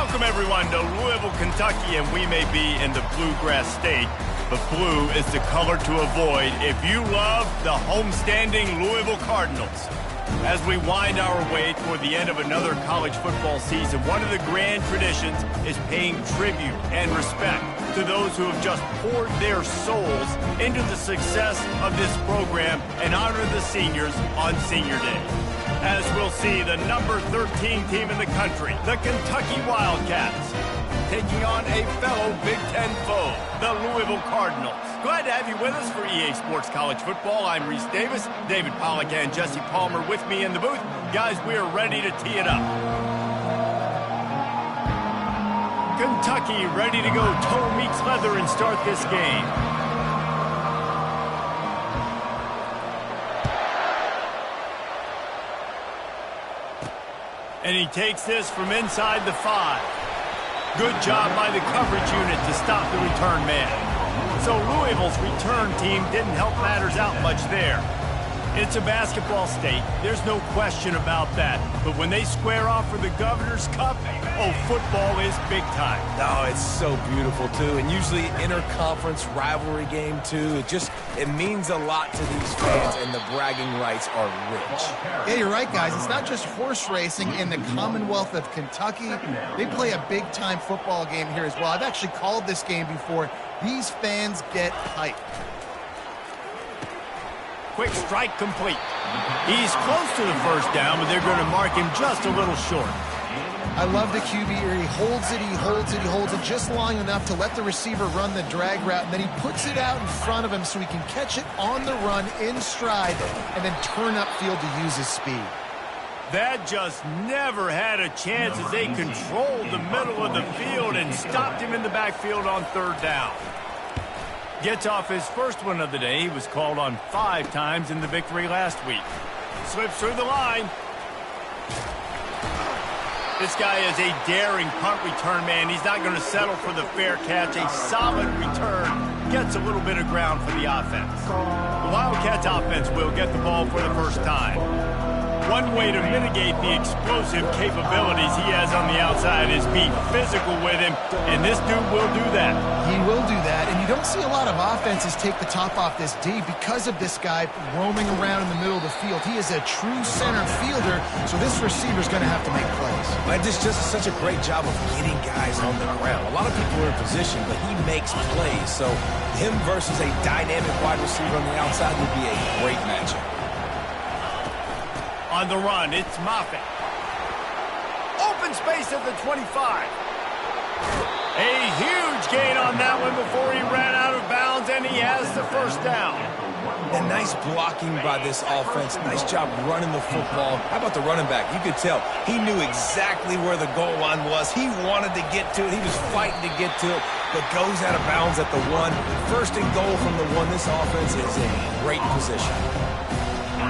Welcome, everyone, to Louisville, Kentucky, and we may be in the Bluegrass State, but blue is the color to avoid if you love the homestanding Louisville Cardinals. As we wind our way toward the end of another college football season, one of the grand traditions is paying tribute and respect to those who have just poured their souls into the success of this program and honor the seniors on Senior Day. As we'll see, the number 13 team in the country, the Kentucky Wildcats, taking on a fellow Big Ten foe, the Louisville Cardinals. Glad to have you with us for EA Sports College Football. I'm Reese Davis, David Pollack and Jesse Palmer with me in the booth. Guys, we are ready to tee it up. Kentucky ready to go toe meets leather and start this game. And he takes this from inside the 5. Good job by the coverage unit to stop the return man. So Louisville's return team didn't help matters out much there. It's a basketball state. There's no question about that. But when they square off for the Governor's Cup, oh, football is big time. Oh, it's so beautiful, too. And usually interconference rivalry game, too. It means a lot to these fans, and the bragging rights are rich. Yeah, you're right, guys. It's not just horse racing in the Commonwealth of Kentucky. They play a big-time football game here as well. I've actually called this game before. These fans get hyped. Quick strike complete. He's close to the first down, but they're going to mark him just a little short. I love the QB here. He holds it just long enough to let the receiver run the drag route, and then he puts it out in front of him so he can catch it on the run in stride and then turn upfield to use his speed. That just never had a chance as they controlled the middle of the field and stopped him in the backfield on third down. Gets off his first one of the day. He was called on 5 times in the victory last week. Slips through the line. This guy is a daring punt return man. He's not going to settle for the fair catch. A solid return. Gets a little bit of ground for the offense. The Wildcats offense will get the ball for the first time. One way to mitigate the explosive capabilities he has on the outside is be physical with him, and this dude will do that. He will do that, and you don't see a lot of offenses take the top off this D because of this guy roaming around in the middle of the field. He is a true center fielder, so this receiver's going to have to make plays. But this just such a great job of getting guys on the ground. A lot of people are in position, but he makes plays, so him versus a dynamic wide receiver on the outside would be a great matchup. On the run, it's Moffitt. Open space at the 25. A huge gain on that one before he ran out of bounds, and he has the first down. And nice blocking by this offense. Nice job running the football. How about the running back? You could tell he knew exactly where the goal line was. He wanted to get to it. He was fighting to get to it, but goes out of bounds at the 1. First and goal from the 1. This offense is in great position.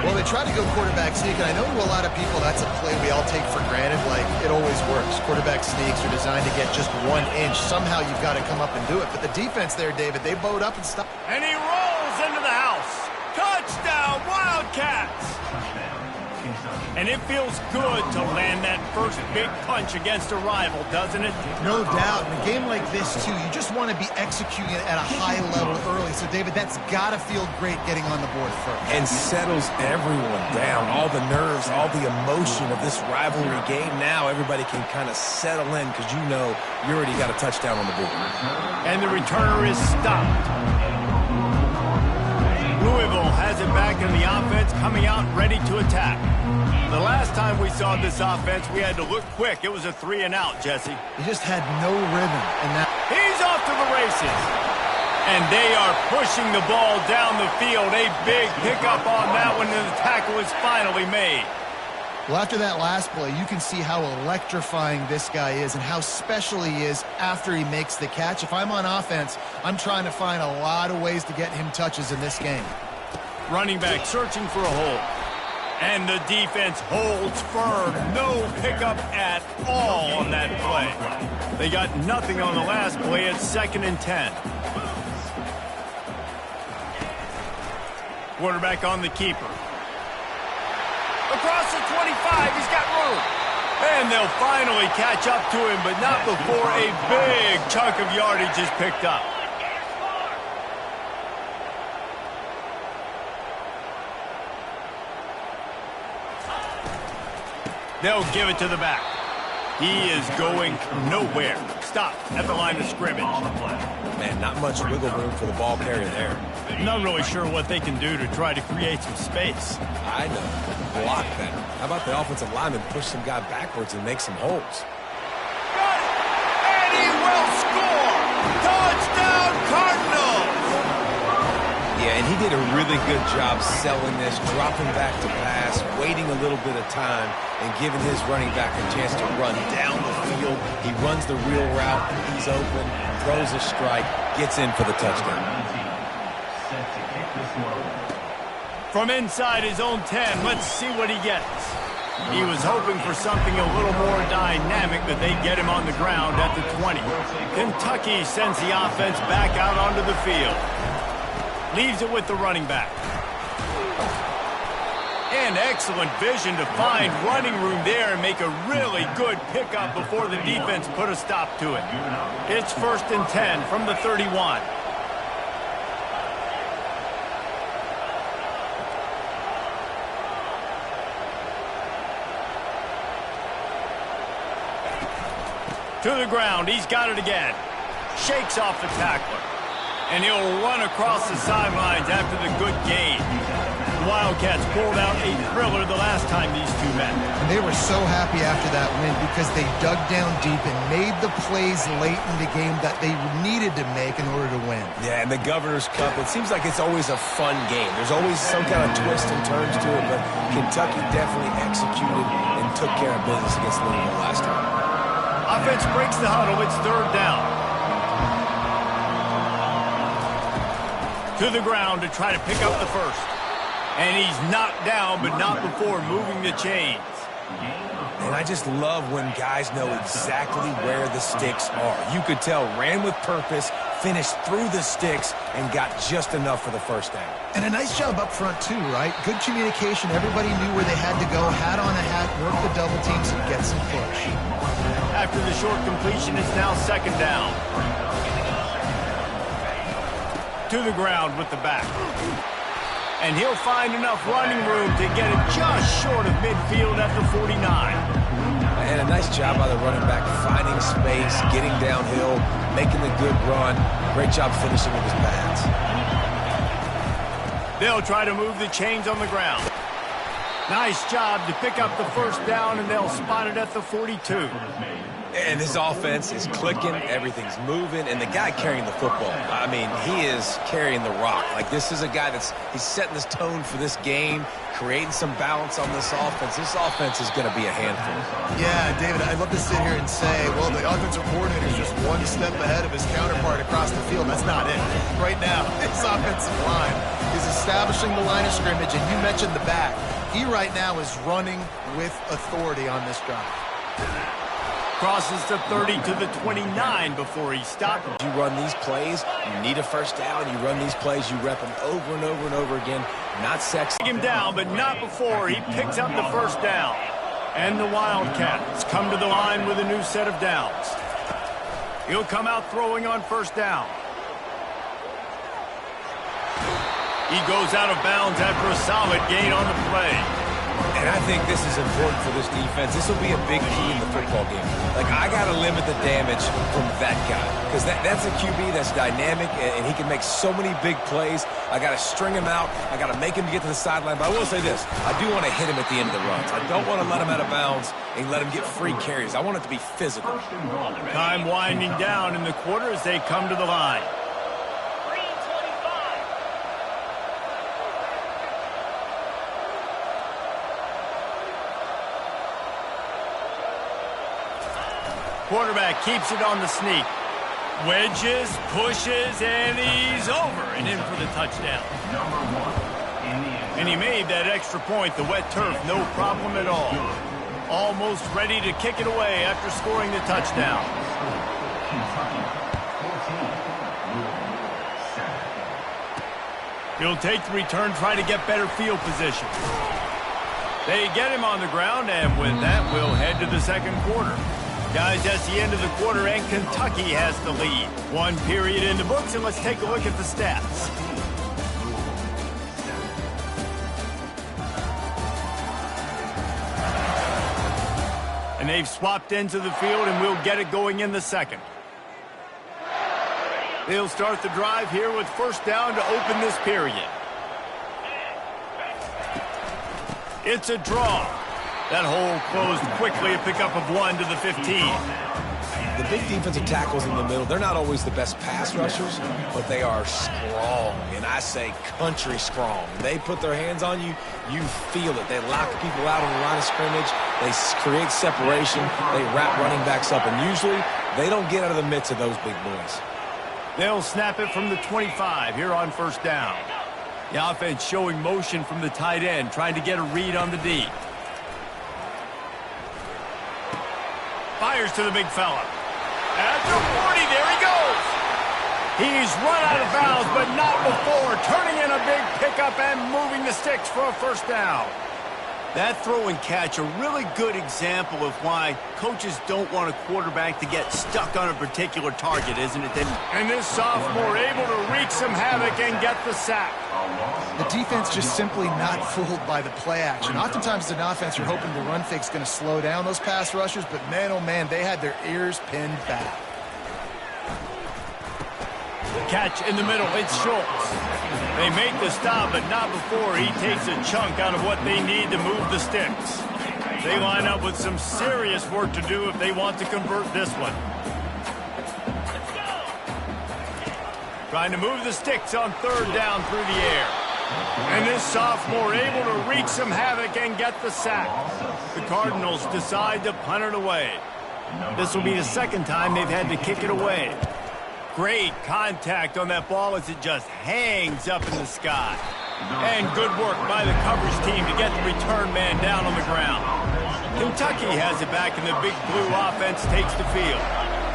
Well, they try to go quarterback sneak, and I know to a lot of people that's a play we all take for granted. Like, it always works. Quarterback sneaks are designed to get just 1 inch. Somehow you've got to come up and do it. But the defense there, David, they bowed up and stopped. And he rolls into the house. Touchdown, Wildcats! And it feels good to land that first big punch against a rival, doesn't it? No doubt. In a game like this, too, you just want to be executing it at a high level early. So, David, that's got to feel great getting on the board first. And settles everyone down. All the nerves, all the emotion of this rivalry game. Now everybody can kind of settle in because you know you already got a touchdown on the board. And the returner is stopped. Louisville has it back in the offense, coming out ready to attack. The last time we saw this offense, we had to look quick. It was a 3 and out, Jesse. He just had no rhythm. And he's off to the races. And they are pushing the ball down the field. A big pickup on that one, and the tackle is finally made. Well, after that last play, you can see how electrifying this guy is and how special he is after he makes the catch. If I'm on offense, I'm trying to find a lot of ways to get him touches in this game. Running back searching for a hole. And the defense holds firm. No pickup at all on that play. They got nothing on the last play. It's 2nd and 10. Quarterback on the keeper. Across the 25, he's got room. And they'll finally catch up to him, but not before a big chunk of yardage is picked up. They'll give it to the back. He is going nowhere. Stop at the line of scrimmage. Man, not much wiggle room for the ball carrier there. Not really sure what they can do to try to create some space. I know. Block better. How about the offensive lineman push some guy backwards and make some holes? Got it! And he will score! Touchdown, Cardinals! Yeah, and he did a really good job selling this, dropping back to pass, waiting a little bit of time, and giving his running back a chance to run down the field. He runs the real route. He's open, throws a strike, gets in for the touchdown. From inside his own 10, let's see what he gets. He was hoping for something a little more dynamic, but they get him on the ground at the 20. Kentucky sends the offense back out onto the field. Leaves it with the running back. And excellent vision to find running room there and make a really good pickup before the defense put a stop to it. It's 1st and 10 from the 31. To the ground, he's got it again. Shakes off the tackler. And he'll run across the sidelines after the good gain. The Wildcats pulled out a thriller the last time these two met. And they were so happy after that win because they dug down deep and made the plays late in the game that they needed to make in order to win. Yeah, and the Governor's Cup, it seems like it's always a fun game. There's always some kind of twists and turns to it, but Kentucky definitely executed and took care of business against Louisville last time. Offense breaks the huddle. It's 3rd down. To the ground to try to pick up the first. And he's knocked down, but not before moving the chains. And I just love when guys know exactly where the sticks are. You could tell, ran with purpose, finished through the sticks, and got just enough for the first down. And a nice job up front, too, right? Good communication. Everybody knew where they had to go, hat on a hat, work the double teams, and get some push. After the short completion, it's now 2nd down. To the ground with the back. And he'll find enough running room to get it just short of midfield at the 49. And a nice job by the running back, finding space, getting downhill, making the good run. Great job finishing with his pads. They'll try to move the chains on the ground. Nice job to pick up the first down, and they'll spot it at the 42. And this offense is clicking, everything's moving, and the guy carrying the football, I mean, he is carrying the rock. Like, this is a guy he's setting this tone for this game, creating some balance on this offense. This offense is going to be a handful. Yeah, David, I'd love to sit here and say, well, the offensive coordinator is just one step ahead of his counterpart across the field. That's not it. Right now, his offensive line is establishing the line of scrimmage, and you mentioned the back. He right now is running with authority on this drive. Crosses the 30 to the 29 before he stopped. You run these plays, you need a first down. You run these plays, you rep them over and over and over again. Not sexy. Take him down, but not before he picks up the first down. And the Wildcats come to the line with a new set of downs. He'll come out throwing on first down. He goes out of bounds after a solid gain on the play. And I think this is important for this defense. This will be a big key in the football game. Like, I got to limit the damage from that guy. Because that's a QB that's dynamic, and he can make so many big plays. I got to string him out. I got to make him get to the sideline. But I will say this. I do want to hit him at the end of the runs. I don't want to let him out of bounds and let him get free carries. I want it to be physical. Time winding down in the quarter as they come to the line. Quarterback keeps it on the sneak. Wedges, pushes, and he's over and in for the touchdown. And he made that extra point, the wet turf, no problem at all. Almost ready to kick it away after scoring the touchdown. He'll take the return, try to get better field position. They get him on the ground, and with that, we'll head to the second quarter. Guys, that's the end of the quarter, and Kentucky has the lead. One period in the books, and let's take a look at the stats. And they've swapped into the field, and we'll get it going in the second. They'll start the drive here with first down to open this period. It's a draw. That hole closed quickly, a pickup of 1 to the 15. The big defensive tackles in the middle, they're not always the best pass rushers, but they are strong, and I say country strong. They put their hands on you, you feel it. They lock people out on the line of scrimmage. They create separation. They wrap running backs up, and usually they don't get out of the midst of those big boys. They'll snap it from the 25 here on first down. The offense showing motion from the tight end, trying to get a read on the D. Fires to the big fella. At the 40, there he goes. He's run out of bounds, but not before. Turning in a big pickup and moving the sticks for a first down. That throw and catch, a really good example of why coaches don't want a quarterback to get stuck on a particular target, isn't it? And this sophomore able to wreak some havoc and get the sack. The defense just simply not fooled by the play action. Oftentimes, as an offense, you're hoping the run fake's going to slow down those pass rushers, but man, oh man, they had their ears pinned back. Catch in the middle, it's Schultz. They make the stop, but not before he takes a chunk out of what they need to move the sticks. They line up with some serious work to do if they want to convert this one. Trying to move the sticks on third down through the air. And this sophomore able to wreak some havoc and get the sack. The Cardinals decide to punt it away. This will be the second time they've had to kick it away. Great contact on that ball as it just hangs up in the sky. And good work by the coverage team to get the return man down on the ground. Kentucky has it back, and the big blue offense takes the field.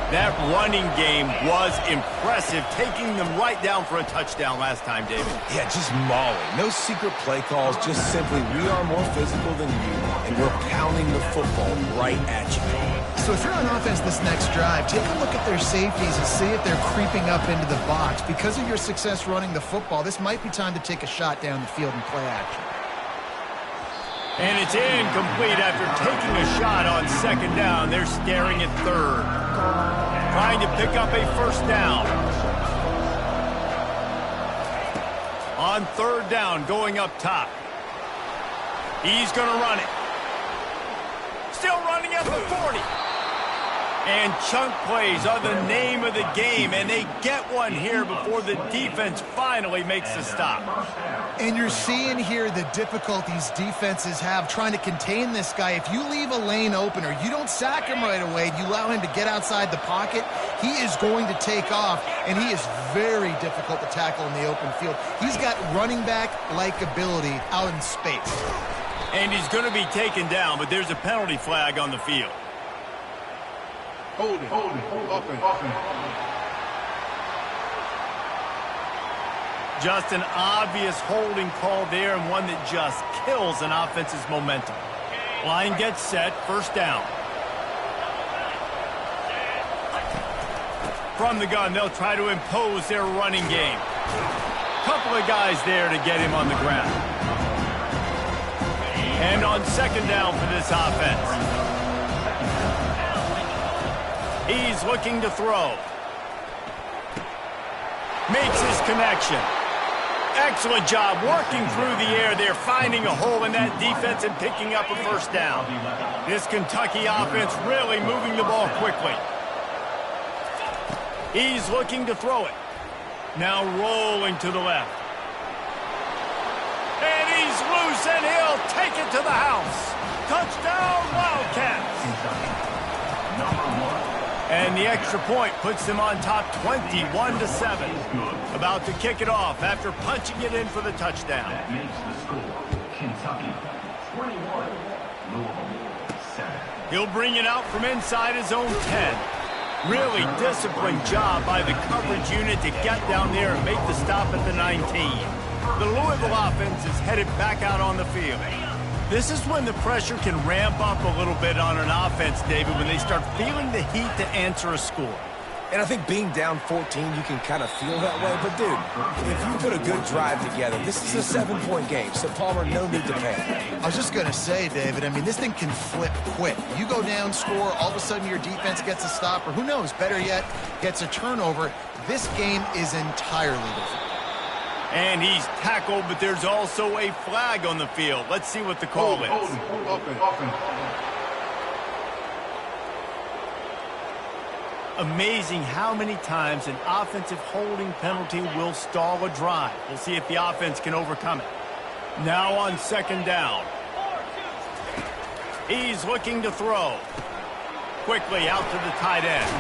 That running game was impressive, taking them right down for a touchdown last time, David. Yeah, just mauling. No secret play calls, just simply we are more physical than you, and we're pounding the football right at you. So if you're on offense this next drive, take a look at their safeties and see if they're creeping up into the box. Because of your success running the football, this might be time to take a shot down the field and play action. And it's incomplete after taking a shot on second down. They're staring at third. Trying to pick up a first down. On third down, going up top. He's going to run it. Still running at the 40. And chunk plays are the name of the game, and they get one here before the defense finally makes the stop. And you're seeing here the difficulties defenses have trying to contain this guy. If you leave a lane open or you don't sack him right away, you allow him to get outside the pocket, he is going to take off, and he is very difficult to tackle in the open field. He's got running back-like ability out in space. And he's going to be taken down, but there's a penalty flag on the field. Hold it. Just an obvious holding call there, and one that just kills an offense's momentum. Line gets set, first down. From the gun, they'll try to impose their running game. Couple of guys there to get him on the ground. And on second down for this offense. He's looking to throw. Makes his connection. Excellent job working through the air there, finding a hole in that defense and picking up a first down. This Kentucky offense really moving the ball quickly. He's looking to throw it. Now rolling to the left. And he's loose, and he'll take it to the house. Touchdown, Wildcats. And the extra point puts them on top 21-7. About to kick it off after punching it in for the touchdown. That makes the score Kentucky 21, Louisville 7. He'll bring it out from inside his own 10. Really disciplined job by the coverage unit to get down there and make the stop at the 19. The Louisville offense is headed back out on the field. This is when the pressure can ramp up a little bit on an offense, David, when they start feeling the heat to answer a score. And I think being down 14, you can kind of feel that way. But, dude, if you put a good drive together, this is a 7-point game. So, Palmer, no need to panic. I was just going to say, David, I mean, this thing can flip quick. You go down, score, all of a sudden your defense gets a stop, or who knows, better yet, gets a turnover. This game is entirely different. And he's tackled, but there's also a flag on the field. Let's see what the call is. Amazing how many times an offensive holding penalty will stall a drive. We'll see if the offense can overcome it. Now on second down. He's looking to throw. Quickly out to the tight end.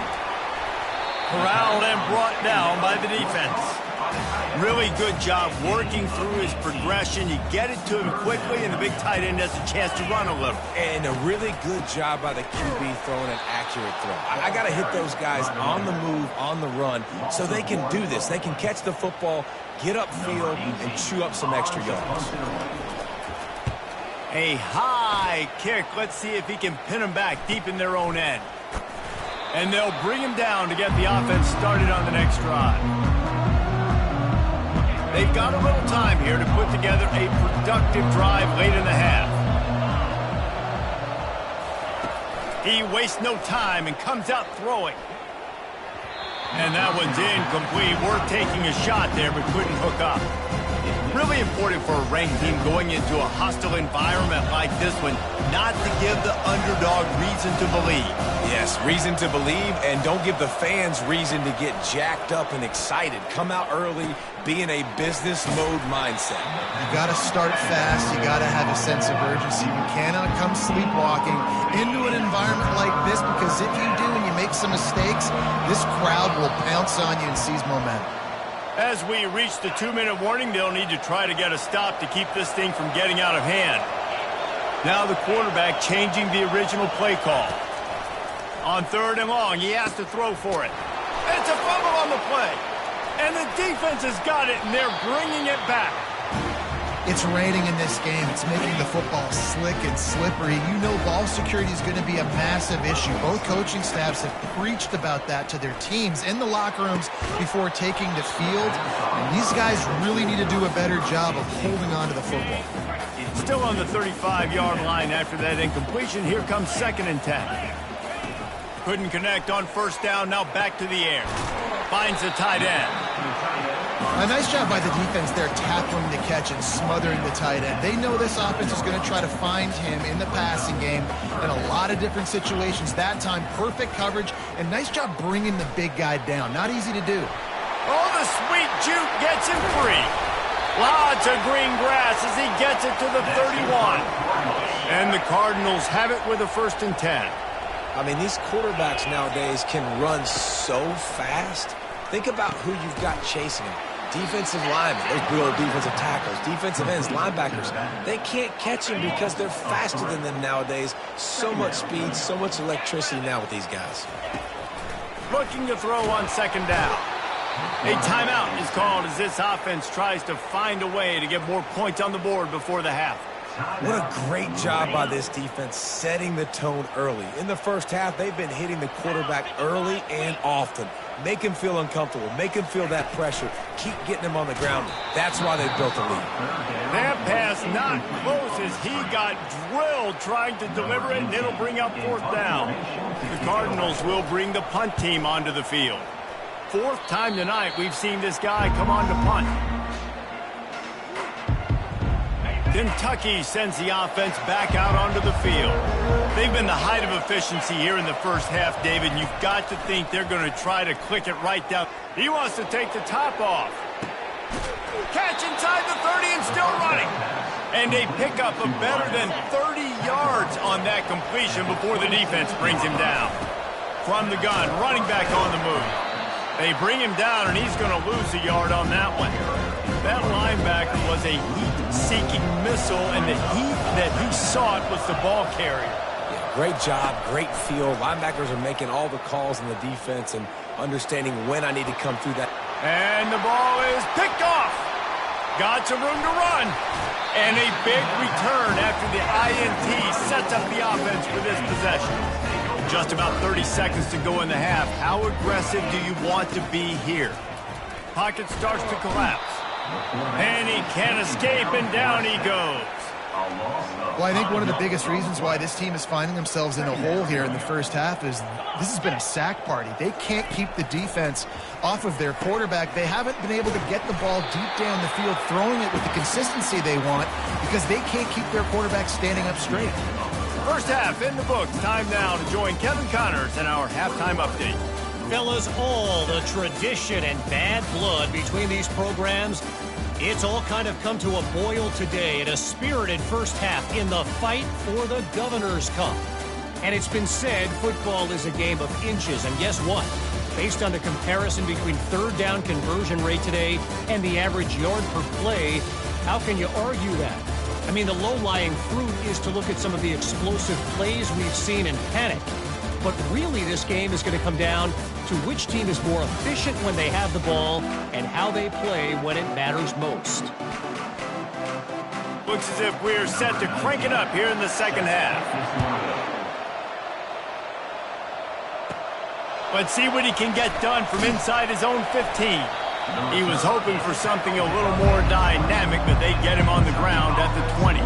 Corralled and brought down by the defense. Really good job working through his progression. You get it to him quickly, and the big tight end has a chance to run a little. And a really good job by the QB throwing an accurate throw. I got to hit those guys on the move, on the run, so they can do this. They can catch the football, get upfield, and chew up some extra yards. A high kick. Let's see if he can pin him back deep in their own end. And they'll bring him down to get the offense started on the next drive. They've got a little time here to put together a productive drive late in the half. He wastes no time and comes out throwing. And that one's incomplete. Worth taking a shot there, but couldn't hook up. Really important for a ranked team going into a hostile environment like this one, not to give the underdog reason to believe. Yes, reason to believe, and don't give the fans reason to get jacked up and excited. Come out early, be in a business mode mindset. You got to start fast. You got to have a sense of urgency. You cannot come sleepwalking into an environment like this, because if you do and you make some mistakes, this crowd will pounce on you and seize momentum. As we reach the 2-minute warning, they'll need to try to get a stop to keep this thing from getting out of hand. Now the quarterback changing the original play call. On 3rd and long, he has to throw for it. It's a fumble on the play. And the defense has got it, and they're bringing it back. It's raining in this game. It's making the football slick and slippery. You know ball security is going to be a massive issue. Both coaching staffs have preached about that to their teams in the locker rooms before taking the field. And these guys really need to do a better job of holding on to the football. Still on the 35-yard line after that incompletion. Here comes 2nd and 10. Couldn't connect on 1st down. Now back to the air. Finds the tight end. A nice job by the defense there, tackling the catch and smothering the tight end. They know this offense is going to try to find him in the passing game in a lot of different situations. That time, perfect coverage, and nice job bringing the big guy down. Not easy to do. Oh, the sweet juke gets him free. Lots of green grass as he gets it to the 31. And the Cardinals have it with a 1st and 10. I mean, these quarterbacks nowadays can run so fast. Think about who you've got chasing them. Defensive linemen, those brutal defensive tackles, defensive ends, linebackers, they can't catch him because they're faster than them nowadays. So much speed, so much electricity now with these guys. Looking to throw on 2nd down. A timeout is called as this offense tries to find a way to get more points on the board before the half. What a great job by this defense setting the tone early. In the first half, they've been hitting the quarterback early and often. Make him feel uncomfortable. Make him feel that pressure. Keep getting him on the ground. That's why they've built a lead. That pass not close as he got drilled trying to deliver it, and it'll bring up 4th down. The Cardinals will bring the punt team onto the field. 4th time tonight we've seen this guy come on to punt. Kentucky sends the offense back out onto the field. They've been the height of efficiency here in the first half, David, and you've got to think they're going to try to click it right down. He wants to take the top off. Catch inside the 30 and still running. And a pickup of better than 30 yards on that completion before the defense brings him down. From the gun, running back on the move. They bring him down, and he's going to lose a yard on that one. That linebacker was a heat-seeking missile, and the heat that he sought was the ball carrier. Yeah, great job, great feel. Linebackers are making all the calls in the defense and understanding when I need to come through that. And the ball is picked off. Got some room to run. And a big return after the INT sets up the offense for this possession. Just about 30 seconds to go in the half. How aggressive do you want to be here? Pocket starts to collapse. And he can't escape, and down he goes. Well, I think one of the biggest reasons why this team is finding themselves in a hole here in the first half is this has been a sack party. They can't keep the defense off of their quarterback. They haven't been able to get the ball deep down the field, throwing it with the consistency they want because they can't keep their quarterback standing up straight. First half in the books. Time now to join Kevin Connors in our halftime update. Fellas, all the tradition and bad blood between these programs, it's all kind of come to a boil today in a spirited first half in the fight for the Governor's Cup. And it's been said football is a game of inches, and guess what? Based on the comparison between third down conversion rate today and the average yard per play, how can you argue that? I mean, the low-lying fruit is to look at some of the explosive plays we've seen in panic. But really, this game is going to come down to which team is more efficient when they have the ball and how they play when it matters most. Looks as if we're set to crank it up here in the second half. Let's see what he can get done from inside his own 15. He was hoping for something a little more dynamic, but they get him on the ground at the 20.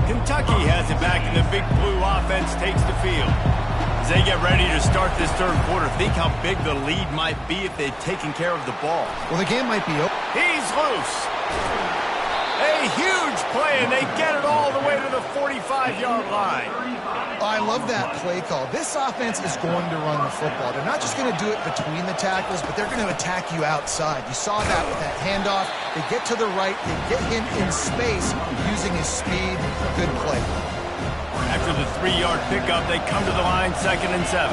Kentucky has it back, and the Big Blue offense takes the field. As they get ready to start this third quarter, think how big the lead might be if they'd taken care of the ball. Well, the game might be open. He's loose. A huge play, and they get it all the way to the 45-yard line. I love that play call. This offense is going to run the football. They're not just going to do it between the tackles, but they're going to attack you outside. You saw that with that handoff. They get to the right. They get him in space using his speed. Good play. After the 3-yard pickup, they come to the line, 2nd and 7.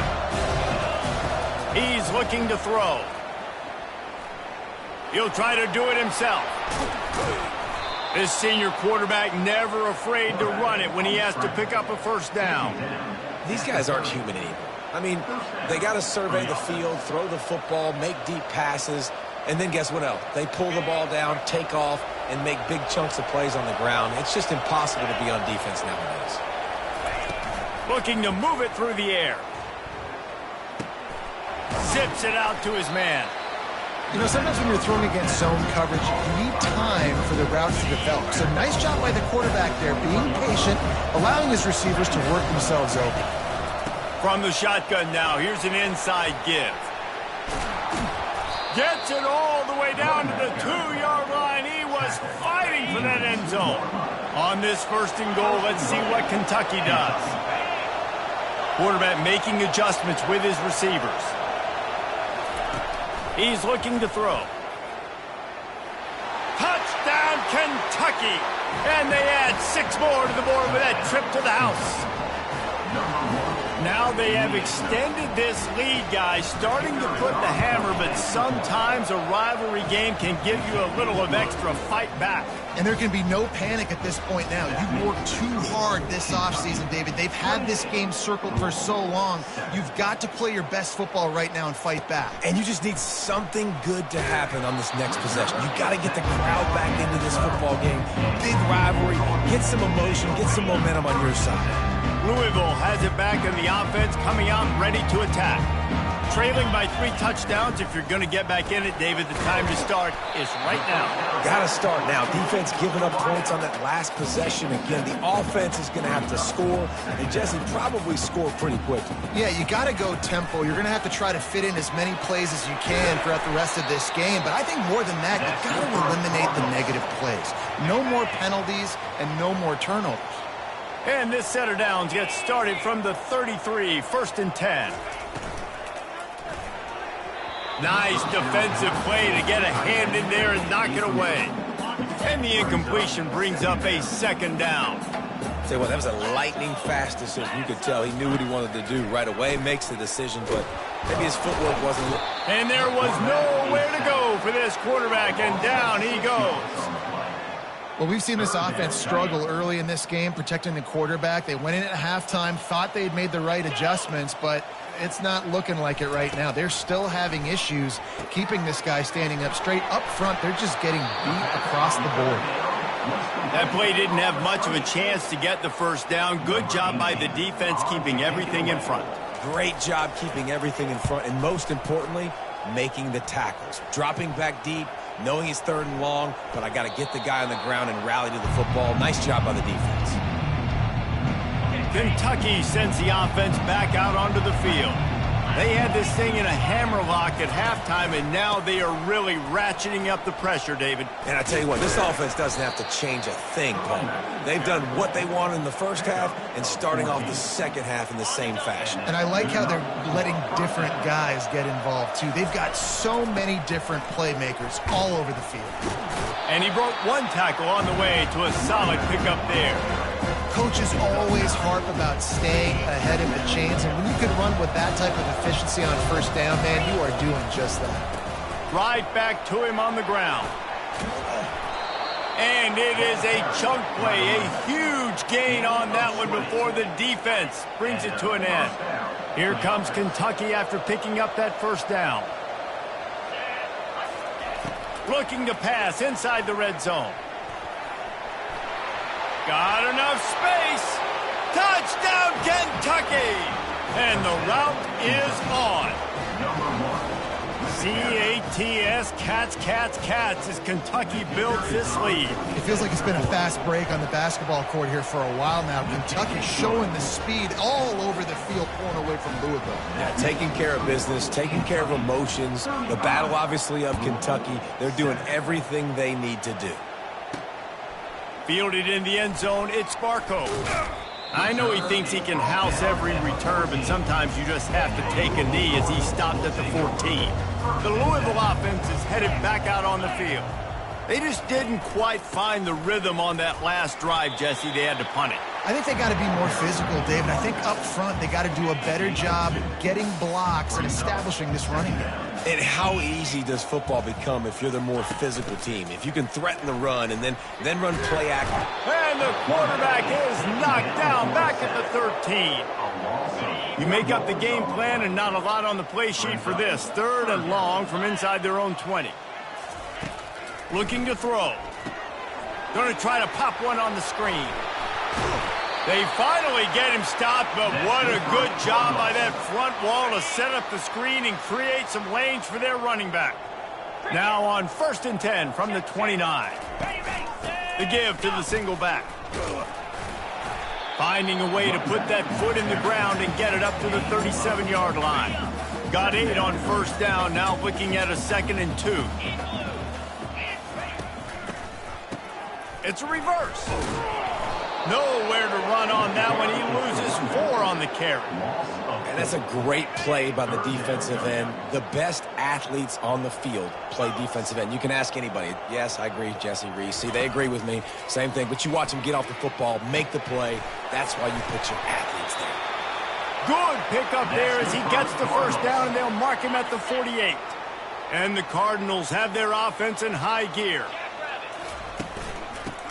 He's looking to throw. He'll try to do it himself. This senior quarterback never afraid to run it when he has to pick up a first down. These guys aren't human anymore. I mean, they got to survey the field, throw the football, make deep passes, and then guess what else? They pull the ball down, take off, and make big chunks of plays on the ground. It's just impossible to be on defense nowadays. Looking to move it through the air. Zips it out to his man. You know, sometimes when you're throwing against zone coverage, you need time for the routes to develop. So nice job by the quarterback there, being patient, allowing his receivers to work themselves open. From the shotgun now, here's an inside give. Gets it all the way down to the 2-yard line. He was fighting for that end zone. On this 1st and goal, let's see what Kentucky does. Quarterback making adjustments with his receivers. He's looking to throw. Touchdown, Kentucky! And they add 6 more to the board with that trip to the house. Now they have extended this lead, guys, starting to put the hammer, but sometimes a rivalry game can give you a little of extra fight back. And there can be no panic at this point now. You've worked too hard this offseason, David. They've had this game circled for so long. You've got to play your best football right now and fight back. And you just need something good to happen on this next possession. You got to get the crowd back into this football game. Big rivalry. Get some emotion. Get some momentum on your side. Louisville has it back, and the offense coming out ready to attack. Trailing by 3 touchdowns. If you're going to get back in it, David, the time to start is right now. Got to start now. Defense giving up points on that last possession. Again, the offense is going to have to score, and Jesse probably score pretty quickly. Yeah, you got to go tempo. You're going to have to try to fit in as many plays as you can throughout the rest of this game. But I think more than that, you've got to eliminate the negative plays. No more penalties and no more turnovers. And this set of downs gets started from the 33, 1st and 10. Nice defensive play to get a hand in there and knock it away. And the incompletion brings up a 2nd down. Say what, that was a lightning fast decision. You could tell he knew what he wanted to do right away. Makes the decision, but maybe his footwork wasn't. And there was nowhere to go for this quarterback, and down he goes. Well, we've seen this offense struggle early in this game, protecting the quarterback. They went in at halftime, thought they'd made the right adjustments, but it's not looking like it right now. They're still having issues keeping this guy standing up straight. Up front, they're just getting beat across the board. That play didn't have much of a chance to get the first down. Good job by the defense keeping everything in front. Great job keeping everything in front, and most importantly, making the tackles. Dropping back deep, knowing he's 3rd and long, but I got to get the guy on the ground and rally to the football. Nice job by the defense. Kentucky sends the offense back out onto the field. They had this thing in a hammerlock at halftime, and now they are really ratcheting up the pressure, David. And I tell you what, this offense doesn't have to change a thing, Paul. They've done what they wanted in the first half and starting off the second half in the same fashion. And I like how they're letting different guys get involved, too. They've got so many different playmakers all over the field. And he broke one tackle on the way to a solid pickup there. Coaches always harp about staying ahead of the chains, and when you can run with that type of efficiency on first down, man, you are doing just that. Right back to him on the ground. And it is a chunk play, a huge gain on that one before the defense brings it to an end. Here comes Kentucky after picking up that first down. Looking to pass inside the red zone. Got enough space. Touchdown, Kentucky! And the route is on. C-A-T-S, Cats, Cats, Cats, as Kentucky builds this lead. It feels like it's been a fast break on the basketball court here for a while now. Kentucky showing the speed all over the field, pulling away from Louisville. Yeah, taking care of business, taking care of emotions. The battle, obviously, of Kentucky. They're doing everything they need to do. Fielded in the end zone, it's Barco. I know he thinks he can house every return, but sometimes you just have to take a knee as he stopped at the 14. The Louisville offense is headed back out on the field. They just didn't quite find the rhythm on that last drive, Jesse. They had to punt it. I think they got to be more physical, David. I think up front they got to do a better job getting blocks and establishing this running game. And how easy does football become if you're the more physical team? If you can threaten the run and then run play action. And the quarterback is knocked down back at the 13. You make up the game plan and not a lot on the play sheet for this. 3rd and long from inside their own 20. Looking to throw. Going to try to pop one on the screen. They finally get him stopped, but what a good job by that front wall to set up the screen and create some lanes for their running back. Now on 1st and 10 from the 29. The give to the single back. Finding a way to put that foot in the ground and get it up to the 37-yard line. Got 8 on first down, now looking at a 2nd and 2. It's a reverse. Nowhere to run on that one. He loses 4 on the carry. And that's a great play by the defensive end. The best athletes on the field play defensive end. You can ask anybody. Yes, I agree, Jesse Reese. See, they agree with me. Same thing. But you watch them get off the football, make the play. That's why you put your athletes there. Good pickup there as he gets the first down, and they'll mark him at the 48. And the Cardinals have their offense in high gear.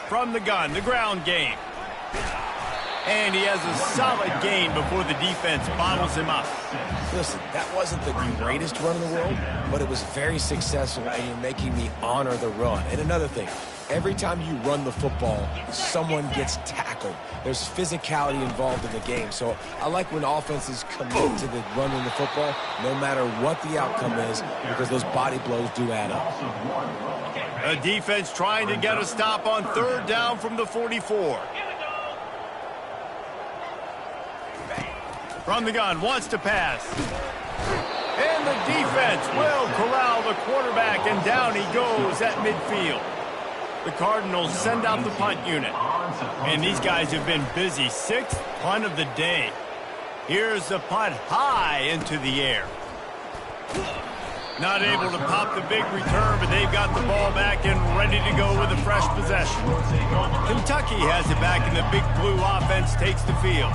From the gun, the ground game. And he has a solid gain before the defense bottles him up. Listen, that wasn't the greatest run in the world, but it was very successful, and you're making me honor the run. And another thing, every time you run the football, someone gets tackled. There's physicality involved in the game. So I like when offenses commit to the running the football, no matter what the outcome is, because those body blows do add up. A defense trying to get a stop on 3rd down from the 44. From the gun, wants to pass. And the defense will corral the quarterback, and down he goes at midfield. The Cardinals send out the punt unit. And these guys have been busy. 6th punt of the day. Here's the punt high into the air. Not able to pop the big return, but they've got the ball back and ready to go with a fresh possession. Kentucky has it back, and the Big Blue offense takes the field.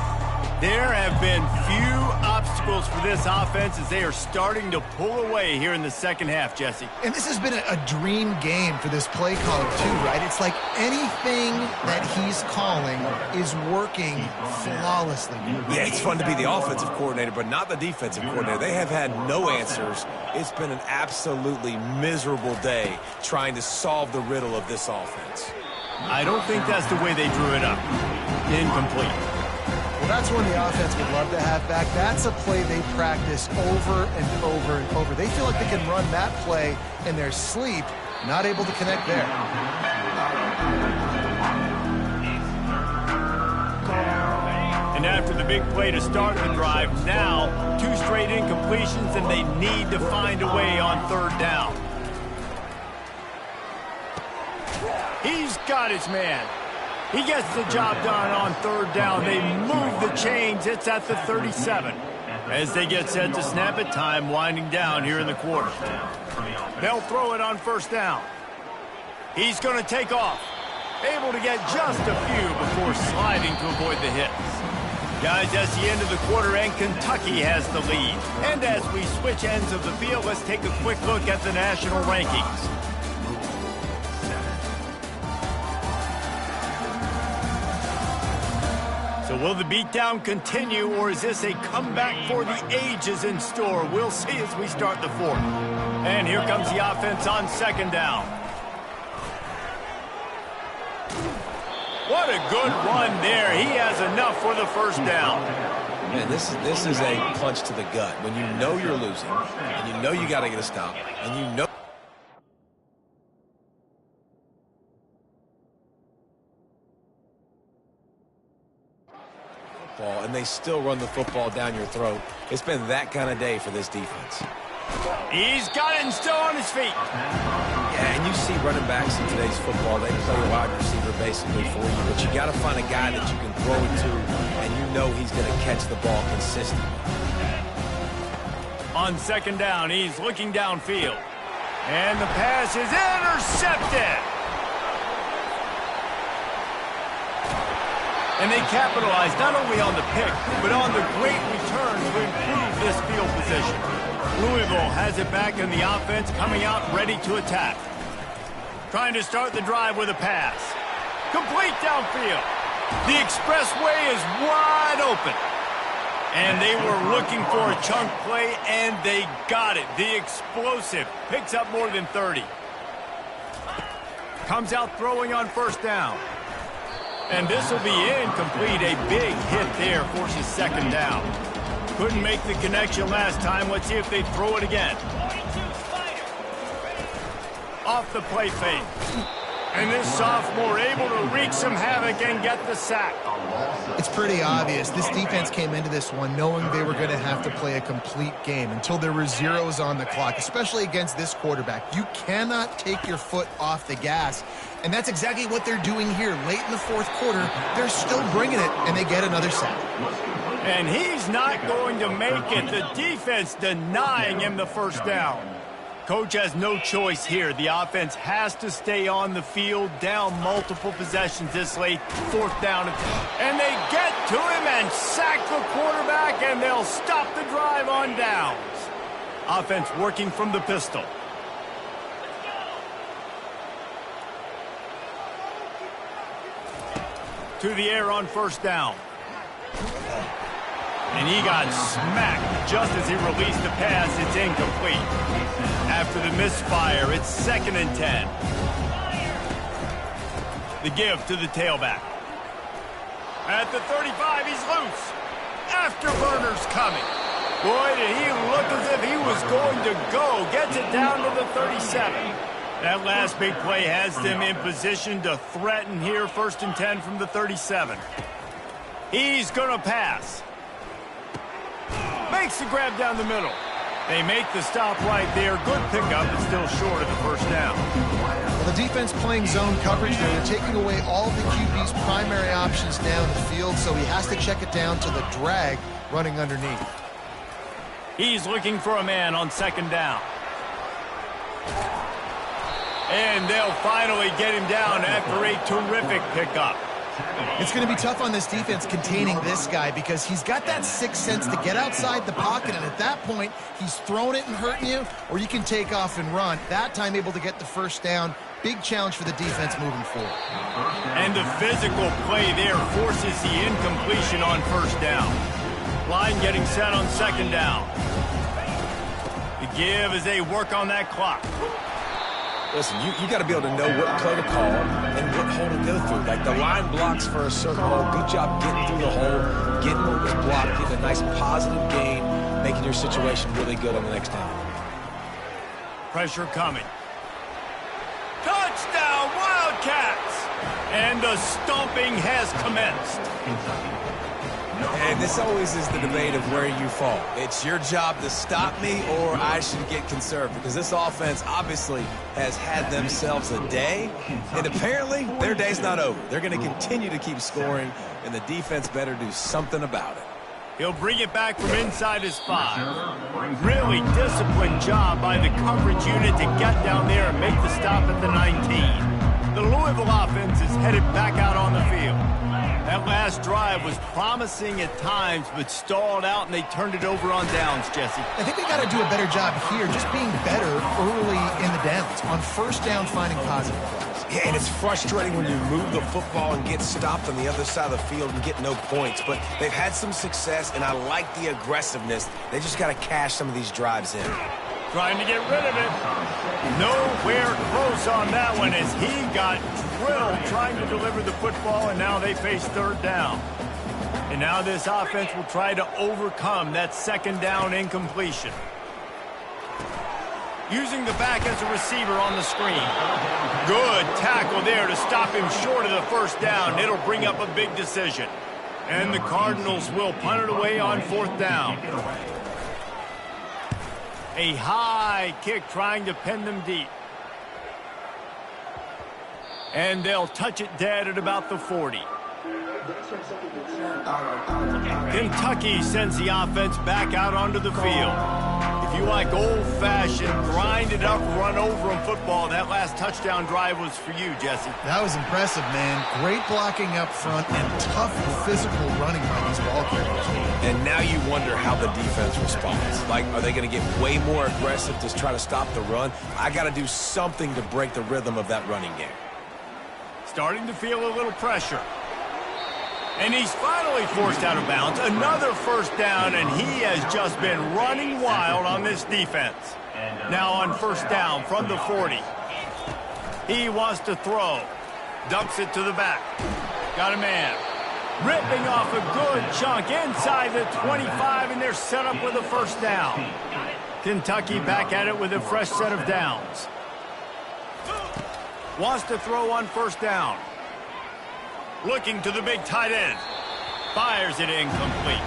There have been few obstacles for this offense as they are starting to pull away here in the second half, Jesse. And this has been a dream game for this play caller too, right? It's like anything that he's calling is working flawlessly. Yeah, it's fun to be the offensive coordinator, but not the defensive coordinator. They have had no answers. It's been an absolutely miserable day trying to solve the riddle of this offense. I don't think that's the way they drew it up. Incomplete. Well, that's one the offense would love to have back. That's a play they practice over and over and over. They feel like they can run that play in their sleep, not able to connect there. And after the big play to start the drive, now 2 straight incompletions, and they need to find a way on 3rd down. He's got his man. He gets the job done on 3rd down. They move the chains. It's at the 37. As they get set to snap it, time winding down here in the quarter. They'll throw it on 1st down. He's going to take off. Able to get just a few before sliding to avoid the hits. Guys, that's the end of the quarter, and Kentucky has the lead. And as we switch ends of the field, let's take a quick look at the national rankings. So will the beatdown continue, or is this a comeback for the ages in store? We'll see as we start the 4th. And here comes the offense on 2nd down. What a good run there. He has enough for the 1st down. Man, this is a punch to the gut. When you know you're losing, and you know you got to get a stop, and you know and they still run the football down your throat. It's been that kind of day for this defense. He's got it and still on his feet. Yeah, and you see running backs in today's football, they play a wide receiver basically for you, but you got to find a guy that you can throw it to, and you know he's going to catch the ball consistently. On 2nd down, he's looking downfield. And the pass is intercepted. And they capitalize not only on the pick, but on the great return to improve this field position. Louisville has it back in the offense, coming out ready to attack. Trying to start the drive with a pass. Complete downfield. The expressway is wide open. And they were looking for a chunk play, and they got it. The explosive picks up more than 30. Comes out throwing on 1st down. And this will be incomplete. A big hit there forces 2nd down. Couldn't make the connection last time. Let's see if they throw it again. Off the play fake. And this sophomore able to wreak some havoc and get the sack. It's pretty obvious. This defense came into this one knowing they were going to have to play a complete game until there were zeros on the clock, especially against this quarterback. You cannot take your foot off the gas, and that's exactly what they're doing here. Late in the 4th quarter, they're still bringing it, and they get another sack. And he's not going to make it. The defense denying him the 1st down. Coach has no choice here. The offense has to stay on the field, down multiple possessions this late, 4th down. And they get to him and sack the quarterback, and they'll stop the drive on downs. Offense working from the pistol. To the air on 1st down. And he got smacked just as he released the pass. It's incomplete. After the misfire, it's 2nd and 10. The give to the tailback. At the 35, he's loose. Afterburner's coming. Boy, did he look as if he was going to go. Gets it down to the 37. That last big play has them in position to threaten here. 1st and 10 from the 37. He's going to pass. Makes the grab down the middle. They make the stop right there. Good pickup, but still short of the 1st down. Well, the defense playing zone coverage there. They're taking away all the QB's primary options down the field, so he has to check it down to the drag running underneath. He's looking for a man on 2nd down. And they'll finally get him down after a terrific pickup. It's going to be tough on this defense containing this guy because he's got that sixth sense to get outside the pocket, and at that point, he's throwing it and hurting you, or you can take off and run. That time able to get the first down. Big challenge for the defense moving forward. And the physical play there forces the incompletion on first down. Line getting set on second down. The give as they work on that clock. Listen, you got to be able to know what play to call and what hole to go through. Like the line blocks for a certain hole. Good job getting through the hole, getting what was blocked, getting a nice positive gain, making your situation really good on the next down. Pressure coming. Touchdown, Wildcats! And the stomping has commenced. And this always is the debate of where you fall. It's your job to stop me or I should get conserved, because this offense obviously has had themselves a day, and apparently their day's not over. They're going to continue to keep scoring, and the defense better do something about it. He'll bring it back from inside his 5. Really disciplined job by the coverage unit to get down there and make the stop at the 19. The Louisville offense is headed back out on the field. That last drive was promising at times, but stalled out, and they turned it over on downs, Jesse. I think they got to do a better job here, just being better early in the downs. On first down, finding positive plays. Yeah, and it's frustrating when you move the football and get stopped on the other side of the field and get no points. But they've had some success, and I like the aggressiveness. They just got to cash some of these drives in. Trying to get rid of it. Nowhere close on that one as he got drilled trying to deliver the football, and now they face third down. And now this offense will try to overcome that second down incompletion. Using the back as a receiver on the screen. Good tackle there to stop him short of the first down. It'll bring up a big decision. And the Cardinals will punt it away on fourth down. A high kick trying to pin them deep. And they'll touch it dead at about the 40. Kentucky sends the offense back out onto the field. If you like old-fashioned, grind-it-up, run-over-'em football, that last touchdown drive was for you, Jesse. That was impressive, man. Great blocking up front and tough physical running by these ball carriers. And now you wonder how the defense responds. Like, are they going to get way more aggressive to try to stop the run? I got to do something to break the rhythm of that running game. Starting to feel a little pressure. And he's finally forced out of bounds. Another first down, and he has just been running wild on this defense. Now on first down from the 40. He wants to throw. Dumps it to the back. Got a man. Ripping off a good chunk inside the 25, and they're set up with a first down. Kentucky back at it with a fresh set of downs. Wants to throw on first down. Looking to the big tight end. Fires it incomplete.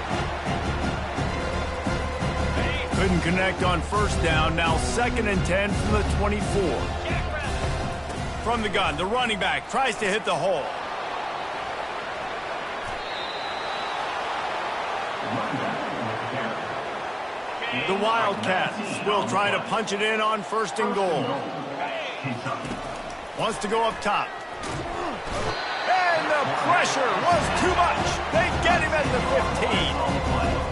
Couldn't connect on first down. Now 2nd and 10 from the 24. From the gun, the running back tries to hit the hole. The Wildcats will try to punch it in on 1st and goal. Wants to go up top. And the pressure was too much. They get him at the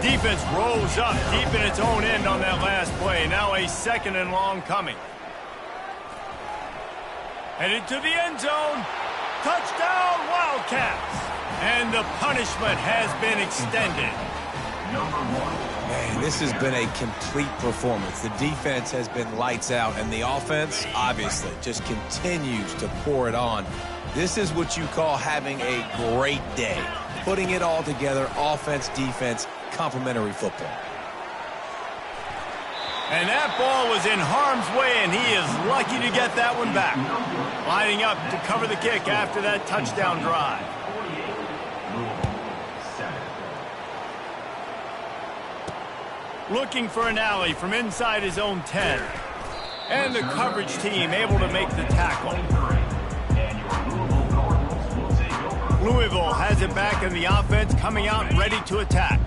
15. Defense rose up deep in its own end on that last play. Now a 2nd and long coming. Headed to the end zone. Touchdown, Wildcats. And the punishment has been extended. Man, this has been a complete performance. The defense has been lights out, and the offense, obviously, just continues to pour it on. This is what you call having a great day. Putting it all together, offense, defense, complementary football. And that ball was in harm's way, and he is lucky to get that one back. Lining up to cover the kick after that touchdown drive. Looking for an alley from inside his own 10. And the coverage team able to make the tackle. Louisville has it back, and the offense coming out ready to attack.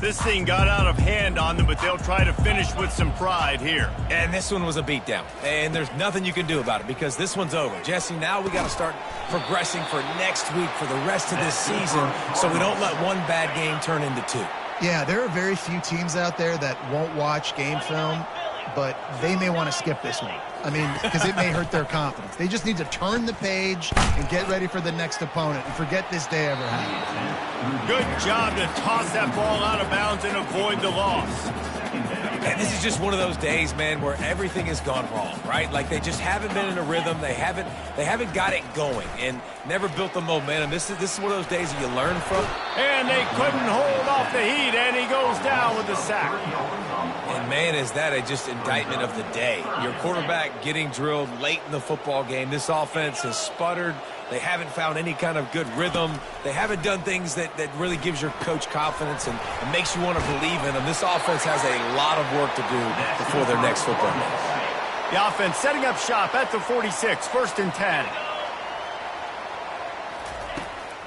This thing got out of hand on them, but they'll try to finish with some pride here. And this one was a beatdown. And there's nothing you can do about it because this one's over. Jesse, now we got to start progressing for next week for the rest of this season so we don't let one bad game turn into two. Yeah, there are very few teams out there that won't watch game film, but they may want to skip this one. I mean, because it may hurt their confidence. They just need to turn the page and get ready for the next opponent and forget this day ever happened. Good job to toss that ball out of bounds and avoid the loss. And this is just one of those days, man, where everything has gone wrong, right? Like they just haven't been in a rhythm. They haven't got it going and never built the momentum. This is one of those days that you learn from. And they couldn't hold off the heat, and he goes down with the sack. And, man, is that just indictment of the day. Your quarterback getting drilled late in the football game. This offense has sputtered. They haven't found any kind of good rhythm. They haven't done things that really gives your coach confidence and makes you want to believe in them. This offense has a lot of work to do before their next football game. The offense setting up shop at the 46, 1st and 10.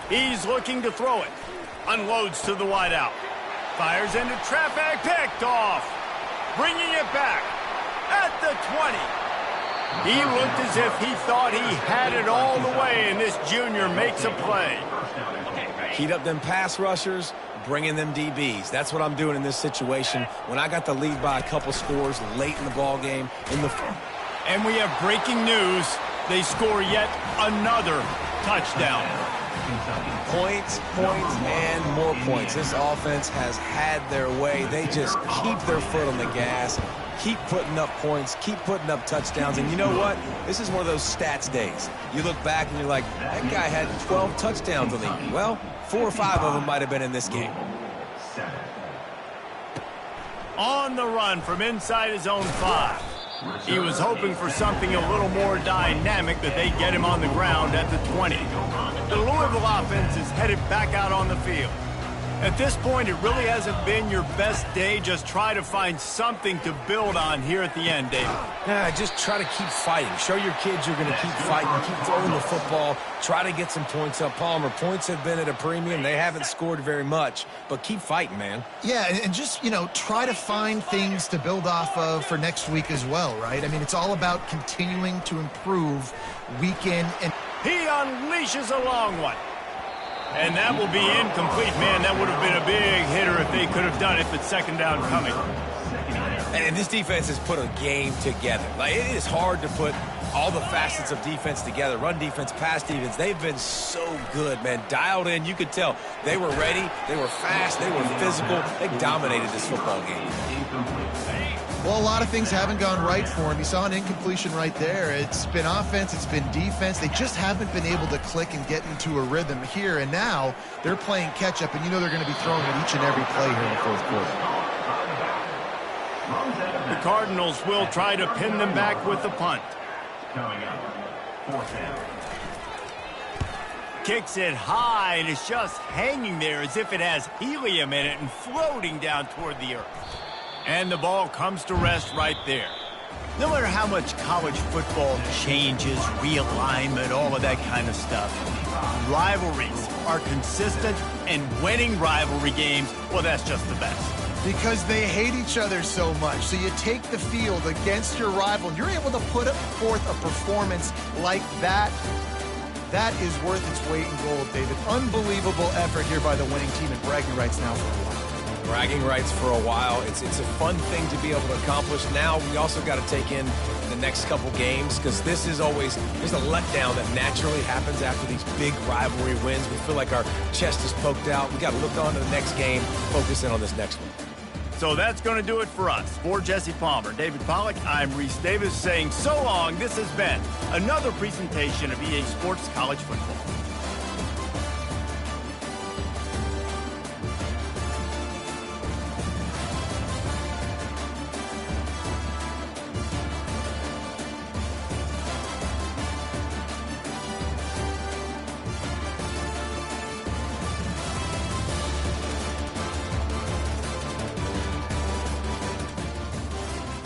He's looking to throw it. Unloads to the wideout. Fires into traffic, picked off. Bringing it back at the 20. He looked as if he thought he had it all the way, and this junior makes a play. Heat up them pass rushers, bringing them DBs. That's what I'm doing in this situation. When I got the lead by a couple scores late in the ball game. And we have breaking news. They score yet another touchdown. Points, and more points. This offense has had their way. They just keep their foot on the gas, keep putting up points, keep putting up touchdowns. And you know what? This is one of those stats days. You look back and you're like, that guy had 12 touchdowns on the year. Well, 4 or 5 of them might have been in this game. On the run from inside his own 5. He was hoping for something a little more dynamic, that they get him on the ground at the 20. The Louisville offense is headed back out on the field. At this point, it really hasn't been your best day. Just try to find something to build on here at the end, David. Yeah, just try to keep fighting. Show your kids you're going to keep fighting, keep throwing the football, try to get some points up. Palmer, points have been at a premium. They haven't scored very much, but keep fighting, man. Yeah, and just, try to find things to build off of for next week as well, right? I mean, it's all about continuing to improve week in. And he unleashes a long one. And that will be incomplete. Man, that would have been a big hitter if they could have done it, but second down coming. And this defense has put a game together. Like, it is hard to put all the facets of defense together. Run defense, pass defense. They've been so good, man. Dialed in. You could tell they were ready. They were fast. They were physical. They dominated this football game. Well, a lot of things haven't gone right for him. You saw an incompletion right there. It's been offense, it's been defense. They just haven't been able to click and get into a rhythm here. And now they're playing catch-up, and they're going to be throwing it each and every play here in the 4th quarter. The Cardinals will try to pin them back with the punt. Kicks it high, and it's just hanging there as if it has helium in it and floating down toward the earth. And the ball comes to rest right there. No matter how much college football changes, realignment, all of that kind of stuff, rivalries are consistent, and winning rivalry games, well, that's just the best. Because they hate each other so much. So you take the field against your rival, and you're able to put forth a performance like that. That is worth its weight in gold, David. Unbelievable effort here by the winning team, and bragging rights now for a while. Bragging rights for a while. It's a fun thing to be able to accomplish. Now we also got to take in the next couple games, because this is always, there's a letdown that naturally happens after these big rivalry wins. We feel like our chest is poked out. We got to look on to the next game, focus in on this next one. So that's going to do it for us. For Jesse Palmer, David Pollack, I'm Reese Davis saying so long. This has been another presentation of EA Sports College Football.